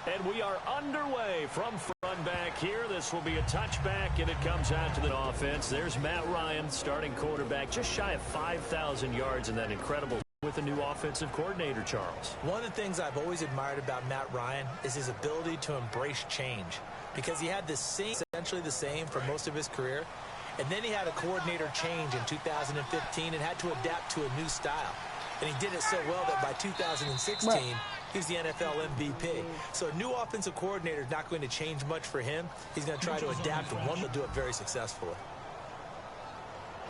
And we are underway from front back here. This will be a touchback, and it comes out to the offense. There's Matt Ryan, starting quarterback, just shy of 5,000 yards in that incredible with a new offensive coordinator, Charles. One of the things I've always admired about Matt Ryan is his ability to embrace change, because he had essentially the same for most of his career, and then he had a coordinator change in 2015 and had to adapt to a new style. And he did it so well that by 2016, he's the NFL MVP. So a new offensive coordinator is not going to change much for him. He's going to try to adapt, and one will do it very successfully.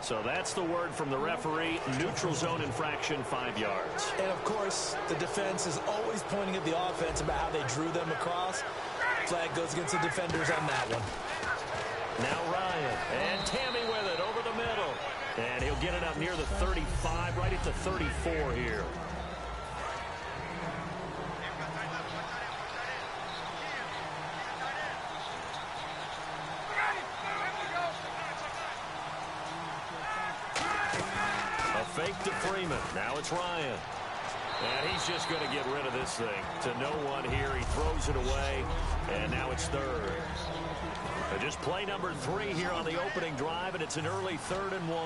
So that's the word from the referee. Neutral zone infraction, 5 yards. And, of course, the defense is always pointing at the offense about how they drew them across. Flag goes against the defenders on that one. Now Ryan, and Tammy with it over the middle. And he'll get it up near the 35, right at the 34 here. A fake to Freeman. Now it's Ryan. And he's just going to get rid of this thing. To no one here. He throws it away. And now it's third. Just play number 3 here on the opening drive, and it's an early 3rd and 1.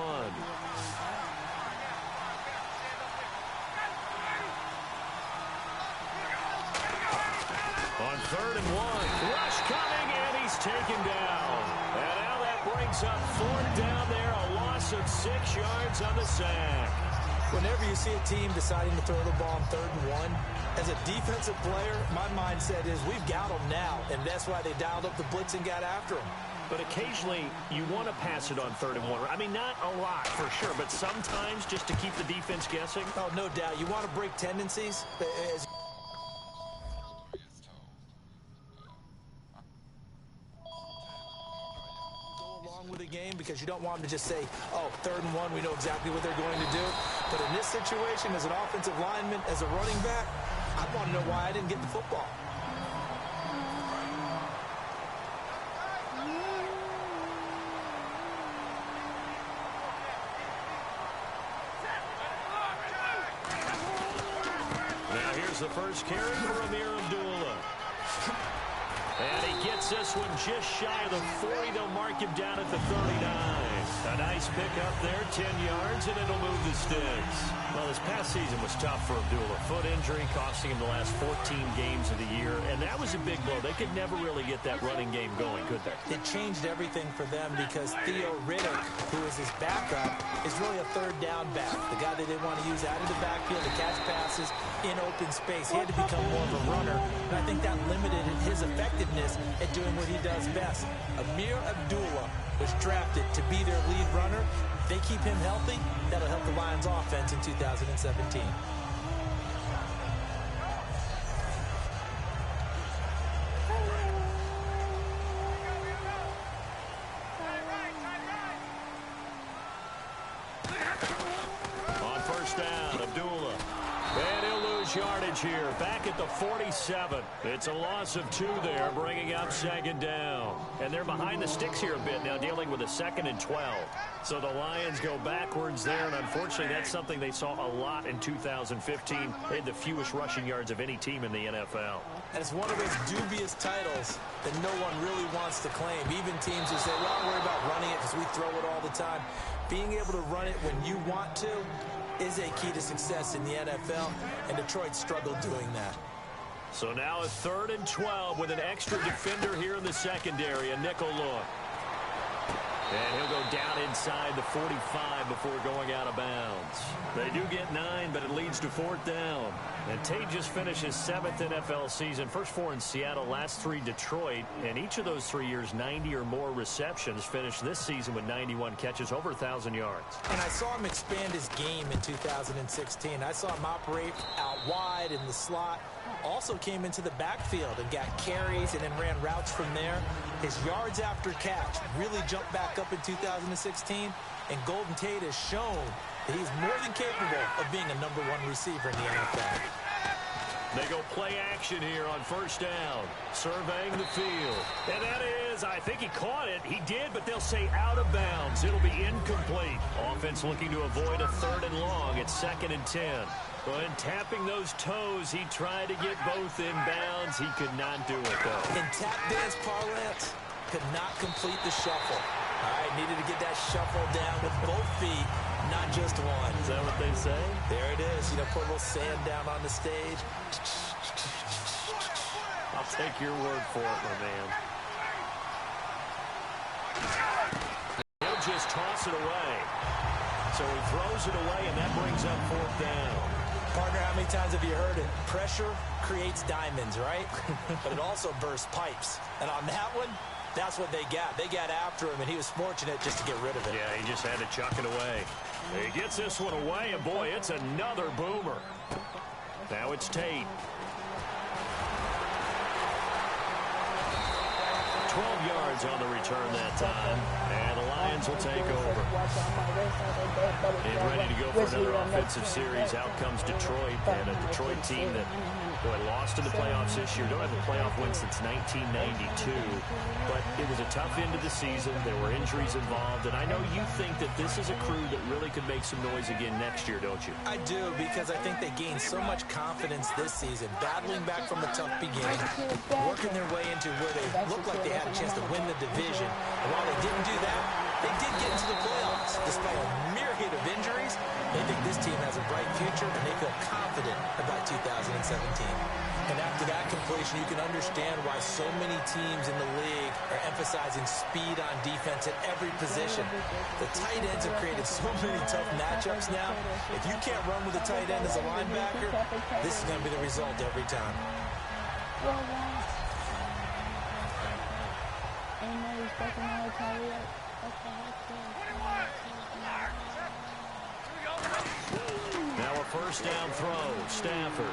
On 3rd and 1, rush coming, and he's taken down. And now that brings up 4th down there, a loss of 6 yards on the sack. Whenever you see a team deciding to throw the ball on 3rd and 1, as a defensive player, my mindset is we've got them now, and that's why they dialed up the blitz and got after them. But occasionally, you want to pass it on 3rd and 1. I mean, not a lot for sure, but sometimes just to keep the defense guessing. Oh, no doubt. You want to break tendencies. With the game, because you don't want them to just say, oh, 3rd and 1, we know exactly what they're going to do. But in this situation, as an offensive lineman, as a running back, I want to know why I didn't get the football. Now here's the first carry for Amir Abdullah. And he gets this one just shy of the 40. They'll mark him down at the 39. A nice pick up there, 10 yards, and it'll move the sticks. Well, this past season was tough for Abdullah. Foot injury costing him the last 14 games of the year, and that was a big blow. They could never really get that running game going, could they? It changed everything for them, because Theo Riddick, who is his backup, is really a 3rd down back. The guy that they want to use out of the backfield to catch passes in open space. He had to become more of a runner, and I think that limited his effectiveness at doing what he does best. Amir Abdullah was drafted to be their lead runner. If they keep him healthy, that'll help the Lions offense in 2017. On 1st down, Abdullah. And he'll lose yardage here. Back at the 47. It's a loss of 2 there, bringing up 2nd down. And they're behind the sticks here a bit now, dealing with a 2nd and 12. So the Lions go backwards there, and unfortunately that's something they saw a lot in 2015. They had the fewest rushing yards of any team in the NFL. And it's one of those dubious titles that no one really wants to claim. Even teams who say, well, don't worry about running it because we throw it all the time. Being able to run it when you want to is a key to success in the NFL, and Detroit struggled doing that. So now a 3rd and 12 with an extra defender here in the secondary, a nickel look. And he'll go down inside the 45 before going out of bounds. They do get 9, but it leads to 4th down. And Tate just finished his 7th NFL season. First 4 in Seattle, last 3 Detroit. And each of those 3 years, 90 or more receptions. Finished this season with 91 catches, over 1,000 yards. And I saw him expand his game in 2016. I saw him operate out wide in the slot. Also came into the backfield and got carries and then ran routes from there. His yards after catch really jumped back up in 2016. And Golden Tate has shown that he's more than capable of being a #1 receiver in the NFL. They go play action here on first down. Surveying the field. And that is, I think he caught it. He did, but they'll say out of bounds. It'll be incomplete. Offense looking to avoid a 3rd and long. It's 2nd and 10. When tapping those toes, he tried to get both in bounds. He could not do it, though. In tap dance parlance, could not complete the shuffle. All right, needed to get that shuffle down with both feet, not just one. Is that what they say? There it is. You know, put a little sand down on the stage. I'll take your word for it, my man. He'll just toss it away. So he throws it away, and that brings up 4th down. Partner, how many times have you heard it? Pressure creates diamonds, right? But it also bursts pipes. And on that one, that's what they got. They got after him, and he was fortunate just to get rid of it. Yeah, he just had to chuck it away. He gets this one away, and boy, it's another boomer. Now it's Tate. 12 yards on the return that time, and the Lions will take over. And ready to go for another offensive series. Out comes Detroit, and a Detroit team that lost in the playoffs this year. Don't have a playoff win since 1992, but it was a tough end of the season. There were injuries involved, and I know you think that this is a crew that really could make some noise again next year, don't you? I do, because I think they gained so much confidence this season, battling back from a tough beginning, working their way into where they looked like they had a chance to win the division. And while they didn't do that, they did get into the playoffs. Despite a myriad of injuries, they think this team has a bright future, and they feel confident about 2017. And after that completion, you can understand why so many teams in the league are emphasizing speed on defense at every position. The tight ends have created so many tough matchups now. If you can't run with a tight end as a linebacker, this is going to be the result every time. Now a first down throw. Stafford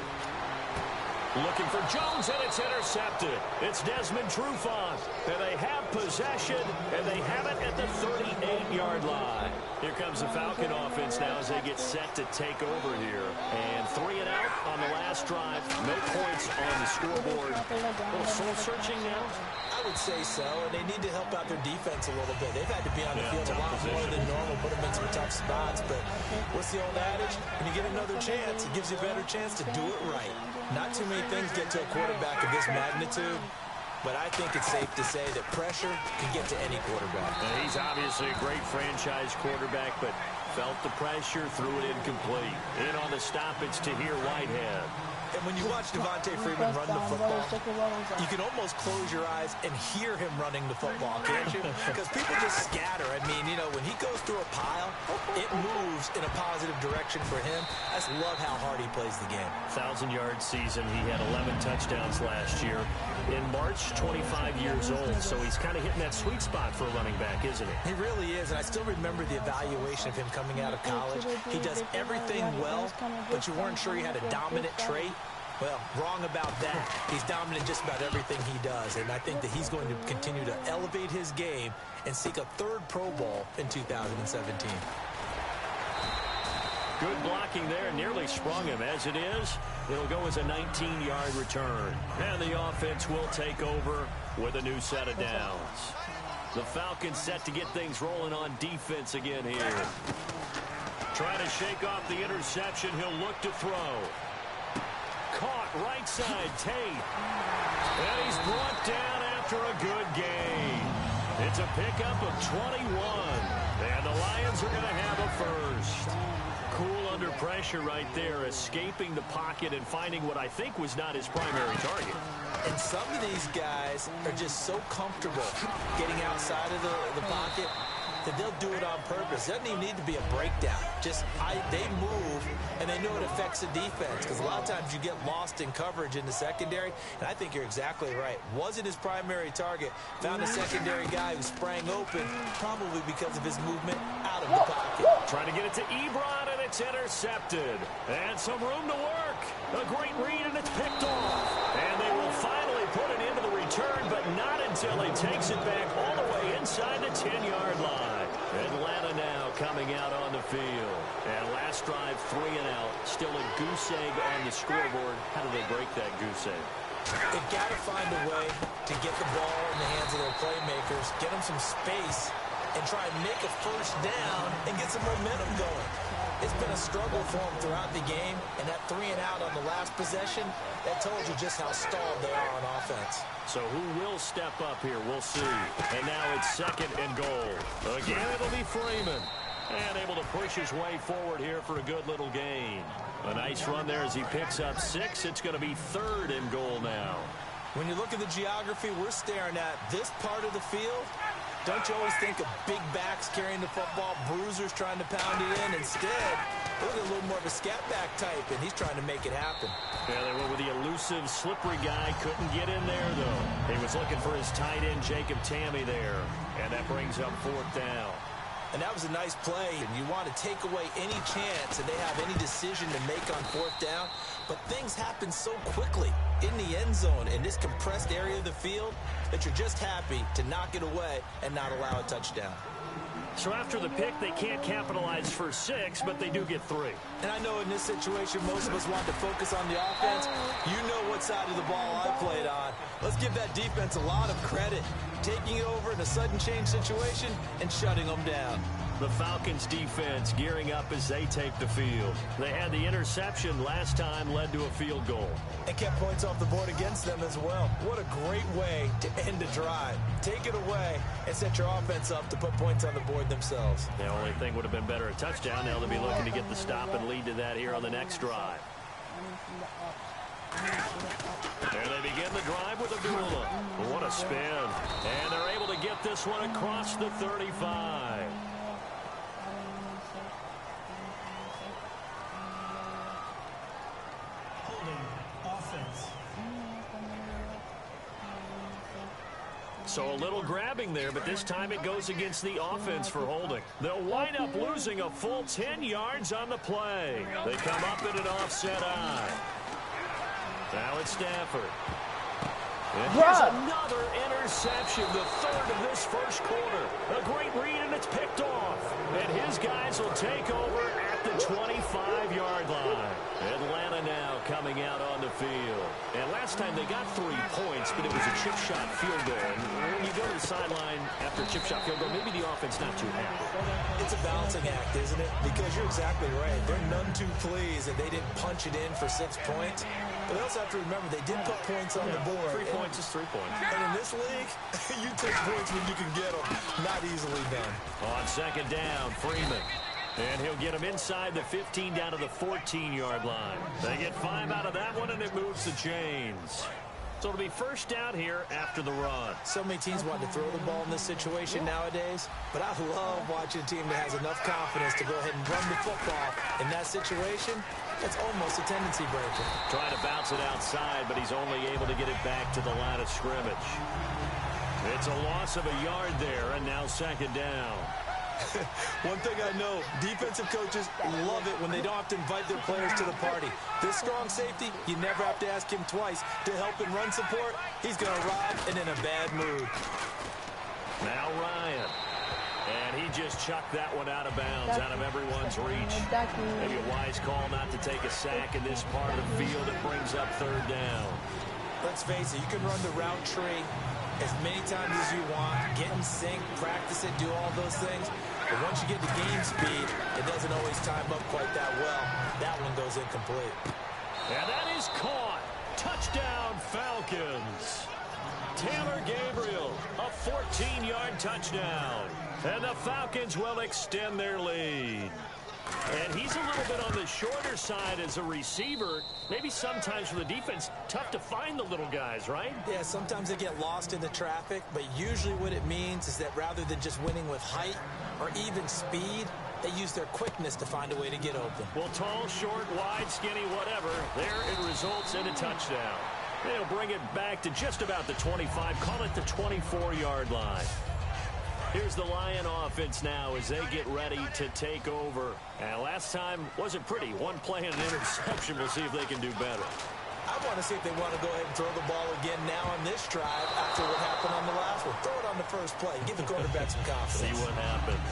looking for Jones, and it's intercepted. It's Desmond Trufant, and they have possession, and they have it at the 38-yard line. Here comes the Falcon offense now as they get set to take over here. And 3 and out on the last drive. No points on the scoreboard. A little soul-searching now? I would say so, and they need to help out their defense a little bit. They've had to be on the field a lot more than normal, put them in some tough spots. But what's the old adage? When you get another chance, it gives you a better chance to do it right. Not too many things get to a quarterback of this magnitude, but I think it's safe to say that pressure can get to any quarterback. And he's obviously a great franchise quarterback, but felt the pressure, threw it incomplete. In on the stop, it's Tahir Whitehead. And when you watch Devontae Freeman run the football, you can almost close your eyes and hear him running the football, can't you? Because people just scatter. I mean, you know, when he goes through a pile, it moves in a positive direction for him. I just love how hard he plays the game. 1,000-yard season. He had 11 touchdowns last year. In March, 25 years old, so he's kind of hitting that sweet spot for a running back, isn't he? He really is, and I still remember the evaluation of him coming out of college. He does everything well, but you weren't sure he had a dominant trait. Well, wrong about that. He's dominant just about everything he does, and I think that he's going to continue to elevate his game and seek a 3rd Pro Bowl in 2017. Good blocking there, nearly sprung him. As it is, it'll go as a 19-yard return. And the offense will take over with a new set of downs. The Falcons set to get things rolling on defense again here. Trying to shake off the interception. He'll look to throw. Caught right side, Tate. And he's brought down after a good gain. It's a pickup of 21. And the Lions are going to have a first. Cool under pressure right there, escaping the pocket and finding what I think was not his primary target. And some of these guys are just so comfortable getting outside of the pocket that they'll do it on purpose. It doesn't even need to be a breakdown. Just they move, and they know it affects the defense, because a lot of times you get lost in coverage in the secondary, and I think you're exactly right. Wasn't his primary target. Found a secondary guy who sprang open, probably because of his movement out of the pocket. Trying to get it to Ebron, and it's intercepted. And some room to work. A great read, and it's picked off. And they will finally put it into the return, but not until he takes it back all the way inside the 10-yard line. Atlanta now coming out on the field. And last drive, 3 and out. Still a goose egg on the scoreboard. How do they break that goose egg? They've got to find a way to get the ball in the hands of their playmakers, get them some space, and try and make a first down and get some momentum going. It's been a struggle for them throughout the game, and that 3 and out on the last possession, that told you just how stalled they are on offense. So who will step up here? We'll see. And now it's 2nd and goal. Again, it'll be Freeman. And able to push his way forward here for a good little gain. A nice run there as he picks up 6. It's going to be 3rd and goal now. When you look at the geography we're staring at, this part of the field, don't you always think of big backs carrying the football, bruisers trying to pound it in? Instead, look at a little more of a scat back type, and he's trying to make it happen. Yeah, they went with the elusive, slippery guy. Couldn't get in there, though. He was looking for his tight end, Jacob Tammy, there. And that brings up 4th down. And that was a nice play, and you want to take away any chance that they have any decision to make on 4th down. But things happen so quickly in the end zone in this compressed area of the field that you're just happy to knock it away and not allow a touchdown. So after the pick, they can't capitalize for 6, but they do get 3. And I know in this situation, most of us want to focus on the offense. You know what side of the ball I played on. Let's give that defense a lot of credit. Taking it over in a sudden change situation and shutting them down. The Falcons defense gearing up as they take the field. They had the interception last time, led to a field goal. And kept points off the board against them as well. What a great way to end a drive. Take it away and set your offense up to put points on the board themselves. The only thing would have been better a touchdown. Now they'll be looking to get the stop and lead to that here on the next drive. There they begin the drive with Abdullah. What a spin. And they're able to get this one across the 35. So a little grabbing there, but this time it goes against the offense for holding. They'll wind up losing a full 10 yards on the play. They come up in an offset eye. Now it's Stafford. And here's another interception, the 3rd of this first quarter. A great read, and it's picked off. And his guys will take over at the 25-yard line. Atlanta now coming out on the field. And last time they got 3 points, but it was a chip shot field goal. And when you go to the sideline after a chip shot field goal, maybe the offense not too happy. It's a balancing act, isn't it? Because you're exactly right. They're none too pleased that they didn't punch it in for 6 points. But they also have to remember they did put points on the board. 3 points is 3 points. And in this league, you take points when you can get them. Not easily done. On 2nd down, Freeman. And he'll get him inside the 15 down to the 14-yard line. They get 5 out of that one, and it moves the chains. So it'll be first down here after the run. So many teams want to throw the ball in this situation nowadays, but I love watching a team that has enough confidence to go ahead and run the football. In that situation, that's almost a tendency breaker. Trying to bounce it outside, but he's only able to get it back to the line of scrimmage. It's a loss of a yard there, and now 2nd down. One thing I know, defensive coaches love it when they don't have to invite their players to the party. This strong safety, you never have to ask him twice to help in run support. He's going to arrive and in a bad mood. Now Ryan. And he just chucked that one out of bounds, out of everyone's reach. Maybe a wise call not to take a sack in this part of the field. It brings up 3rd down. Let's face it, you can run the route tree as many times as you want, get in sync, practice it, do all those things. But once you get to game speed, it doesn't always time up quite that well. That one goes incomplete. And that is caught. Touchdown, Falcons. Taylor Gabriel, a 14-yard touchdown. And the Falcons will extend their lead. And he's a little bit on the shorter side as a receiver. Maybe sometimes for the defense, tough to find the little guys, right? Yeah, sometimes they get lost in the traffic, but usually what it means is that rather than just winning with height or even speed, they use their quickness to find a way to get open. Well, tall, short, wide, skinny, whatever, there it results in a touchdown. They'll bring it back to just about the 25, call it the 24-yard line. Here's the Lion offense now as they get ready to take over. And last time wasn't pretty. One play and an interception. We'll see if they can do better. I want to see if they want to go ahead and throw the ball again now on this drive after what happened on the last one. Throw it on the first play. Give the quarterback some confidence. See what happens.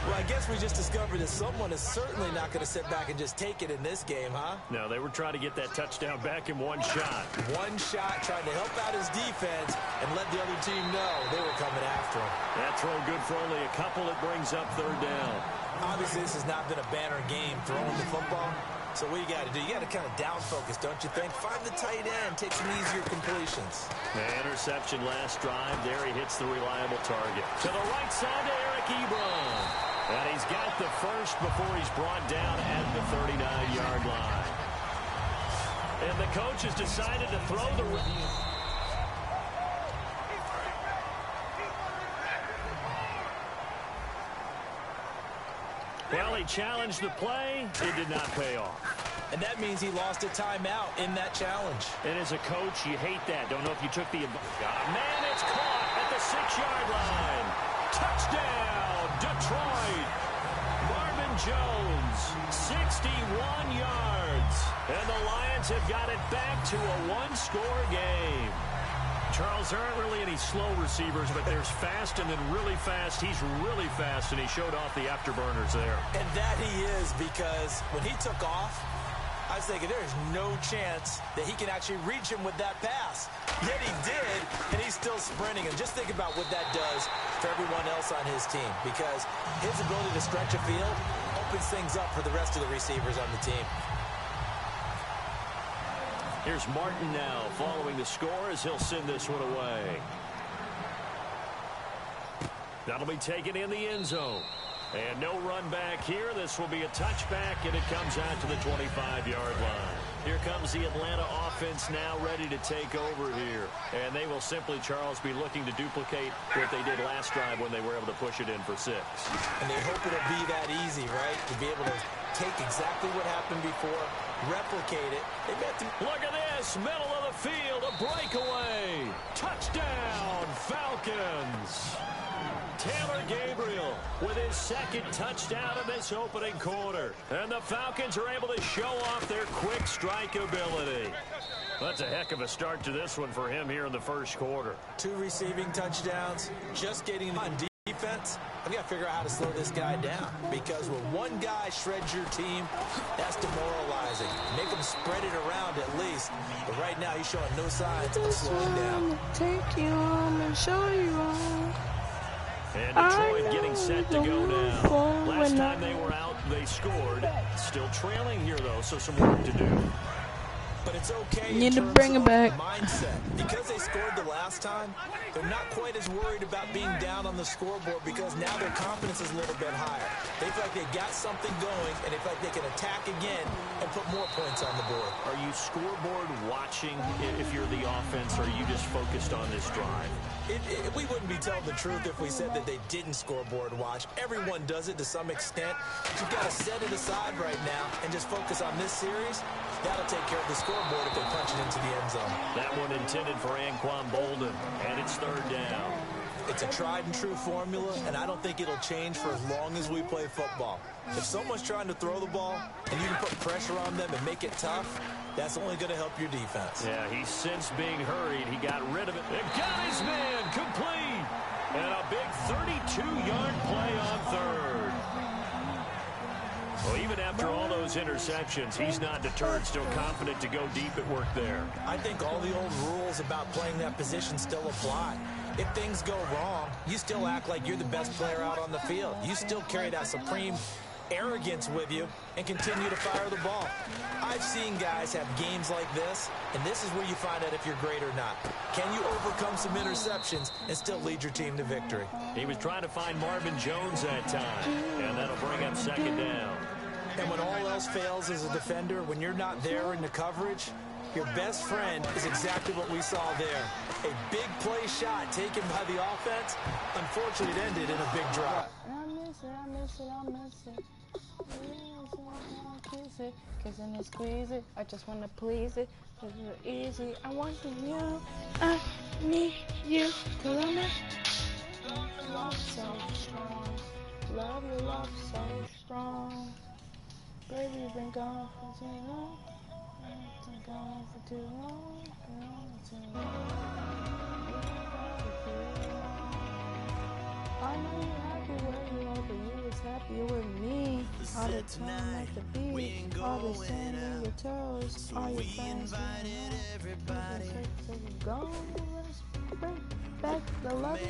Well, I guess we just discovered that someone is certainly not going to sit back and just take it in this game, huh? No, they were trying to get that touchdown back in one shot. One shot, trying to help out his defense and let the other team know they were coming after him. That throw good for only a couple. It brings up third down. Obviously, this has not been a banner game throwing the football. So what you got to do, you got to kind of down focus, don't you think? Find the tight end, take some easier completions. The interception last drive. There he hits the reliable target. To the right side to Eric Ebron. And he's got the first before he's brought down at the 39-yard line. And the coach has decided to throw the... Well, he challenged the play. It did not pay off. And that means he lost a timeout in that challenge. And as a coach, you hate that. Don't know if you took the... Man, it's caught at the 6-yard line. Touchdown, Detroit. Marvin Jones, 61 yards. And the Lions have got it back to a one-score game. Charles, there aren't really any slow receivers, but there's fast and then really fast. He's really fast, and he showed off the afterburners there. And that he is, because when he took off, I was thinking there is no chance that he can actually reach him with that pass. Yet he did, and he's still sprinting. And just think about what that does for everyone else on his team, because his ability to stretch a field opens things up for the rest of the receivers on the team. Here's Martin now following the score as he'll send this one away. That'll be taken in the end zone. And no run back here. This will be a touchback, and it comes out to the 25-yard line. Here comes the Atlanta offense now ready to take over here. And they will simply, Charles, be looking to duplicate what they did last drive when they were able to push it in for 6. And they hope it'll be that easy, right? To be able to take exactly what happened before, replicate it. Look at this, middle of the field, a breakaway. Touchdown, Falcons. Taylor Gabriel with his second touchdown in this opening quarter. And the Falcons are able to show off their quick strike ability. That's a heck of a start to this one for him here in the first quarter. 2 receiving touchdowns, just getting on defense. I've got to figure out how to slow this guy down, because when one guy shreds your team, that's demoralizing. Make him spread it around at least. But right now, he's showing no signs of slowing down. Take you home and show you all. And Detroit getting set to go now. Last time they were out, they scored. Still trailing here, though, so some work to do. But it's okay. You need to bring it back. Mindset. Because they scored the last time, they're not quite as worried about being down on the scoreboard, because now their confidence is a little bit higher. They feel like they got something going, and they feel like they can attack again and put more points on the board. Are you scoreboard watching if you're the offense, or are you just focused on this drive? We wouldn't be telling the truth if we said that they didn't scoreboard watch. Everyone does it to some extent. You've got to set it aside right now and just focus on this series. That'll take care of the scoreboard if they punch it into the end zone. That one intended for Anquan Bolden, and it's third down. It's a tried and true formula, and I don't think it'll change for as long as we play football. If someone's trying to throw the ball and you can put pressure on them and make it tough, that's only going to help your defense. Yeah, he's since being hurried. He got rid of it. And got his man complete. And a big 32-yard play on third. Well, even after all those interceptions, he's not deterred, still confident to go deep at work there. I think all the old rules about playing that position still apply. If things go wrong, you still act like you're the best player out on the field. You still carry that supreme arrogance with you and continue to fire the ball. I've seen guys have games like this, and this is where you find out if you're great or not. Can you overcome some interceptions and still lead your team to victory? He was trying to find Marvin Jones that time, and that'll bring up second down. And when all else fails as a defender, when you're not there in the coverage, your best friend is exactly what we saw there. A big play shot taken by the offense. Unfortunately, it ended in a big drop. I miss it. Kiss it, kiss and squeeze it. I just want to please it. It's easy. I want you. I need you. Cause I miss love so strong. Love your love so strong. Baby, you've been gone for too long. Been gone for too long. I know you're happy where you are, but you was happy. happy with me. All the time like the beat. All the sand in your toes. All your friends invited everybody. Go, let's bring back the love.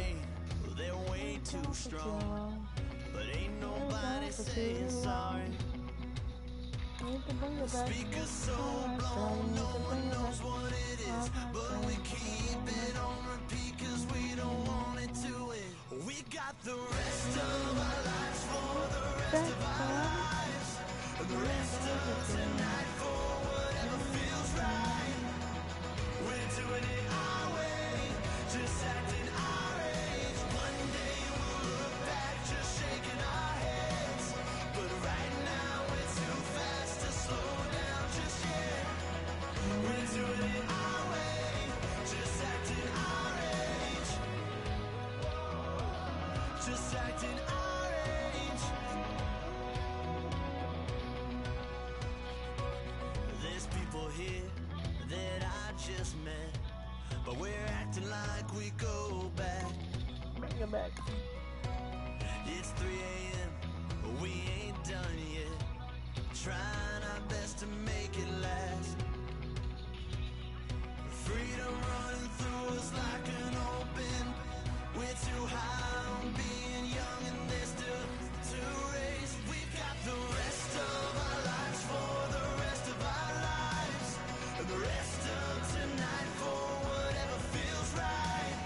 They're way too strong, but ain't nobody saying sorry. Speakers so blown, no one knows what it is, but we keep it on repeat 'cause we don't want it to end. We got the rest of our lives for the rest of our lives, and the rest of tonight for whatever feels right. We're doing it our way, just acting our age. One day we'll look back, just shaking our heads, but right now we're too fast to slow down just yet. We're doing it our way, just acting our age. Just acting our age. There's people here that I just met, but we're acting like we go back. Bring it back. It's 3 a.m., but we ain't done yet. Trying our best to make it last. Freedom running through us like an open. We're too high on being young and there's still to race. We've got the rest of our lives for the rest of our lives, and the rest of tonight for whatever feels right.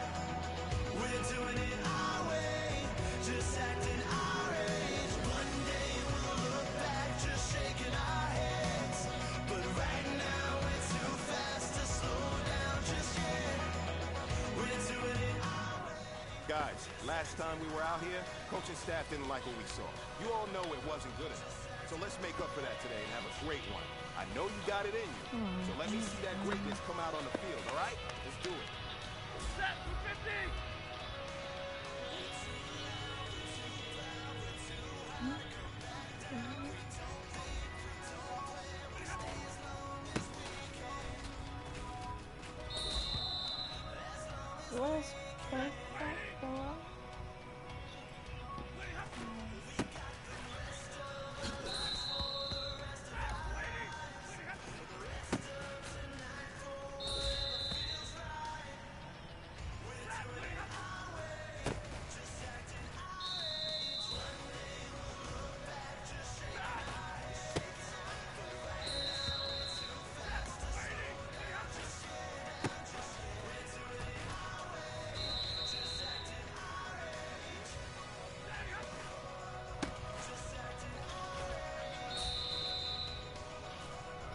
We're doing it our way, just acting our age. One day we'll look back, just shaking our heads, but right now we're too fast to slow down just yet. We're doing it our way. Guys, last time we were out here, coaching staff didn't like what we saw. You all know it wasn't good enough. So let's make up for that today and have a great one. I know you got it in you. So let me see that greatness come out on the field, all right? Let's do it. Set for 50! Let's bring back the love.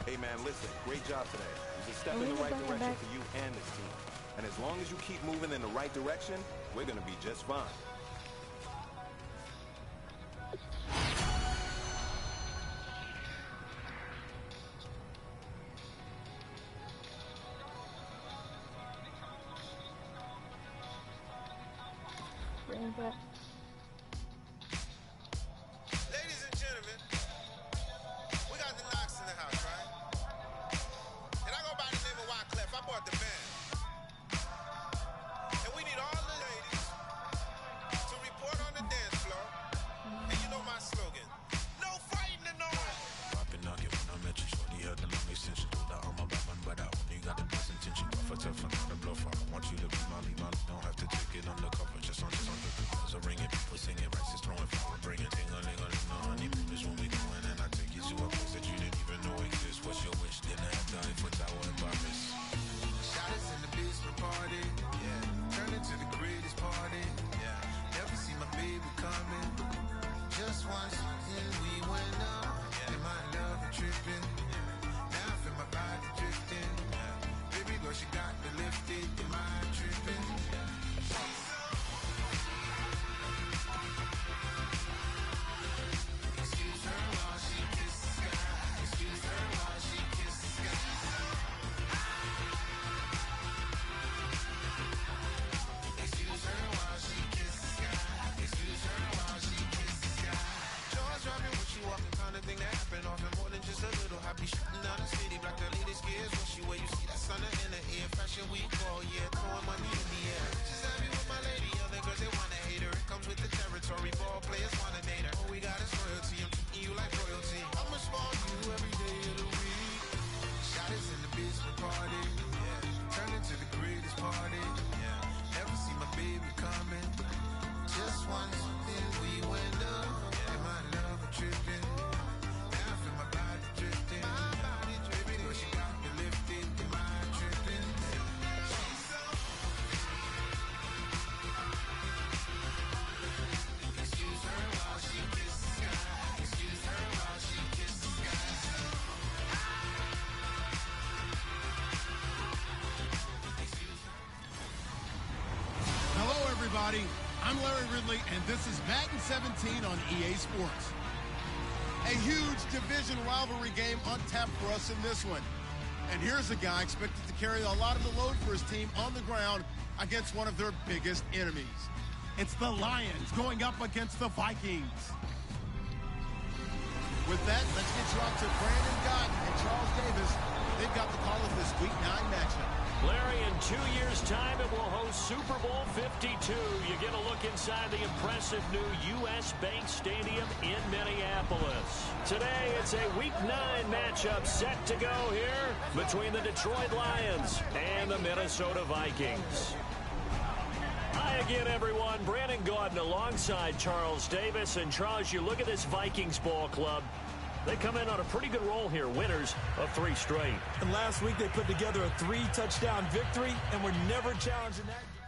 Hey, man, listen, great job today. It was a step in the right direction for you and this team. And as long as you keep moving in the right direction, we're going to be just fine. Bring back. Ladies and gentlemen, we got the Knox in the house, right? And I go by the name of Wyclef. I bought the band. And we need all the ladies to report on the dance floor. And you know my slogan, no fighting in no way. Poppin' nugget when I met you, shorty had the long extension. Told her I'm a bad man, but I only got the best intention. Tough and not a bluff. I want you to be Molly. Don't have to take it undercover, just on the ring. everybody. I'm Larry Ridley, and this is Madden 17 on EA Sports. A huge division rivalry game on tap for us in this one. And here's a guy expected to carry a lot of the load for his team on the ground against one of their biggest enemies. It's the Lions going up against the Vikings. With that, let's get you out to Brandon Gott and Charles Davis. They've got the call of this Week 9 matchup. Larry, in 2 years' time, it will host Super Bowl 52. You get a look inside the impressive new U.S. Bank Stadium in Minneapolis. Today, it's a Week 9 matchup set to go here between the Detroit Lions and the Minnesota Vikings. Hi again, everyone. Brandon Gaudin alongside Charles Davis. And, Charles, you look at this Vikings ball club. They come in on a pretty good roll here, winners of 3 straight. And last week they put together a 3-touchdown victory and were never challenged in that game.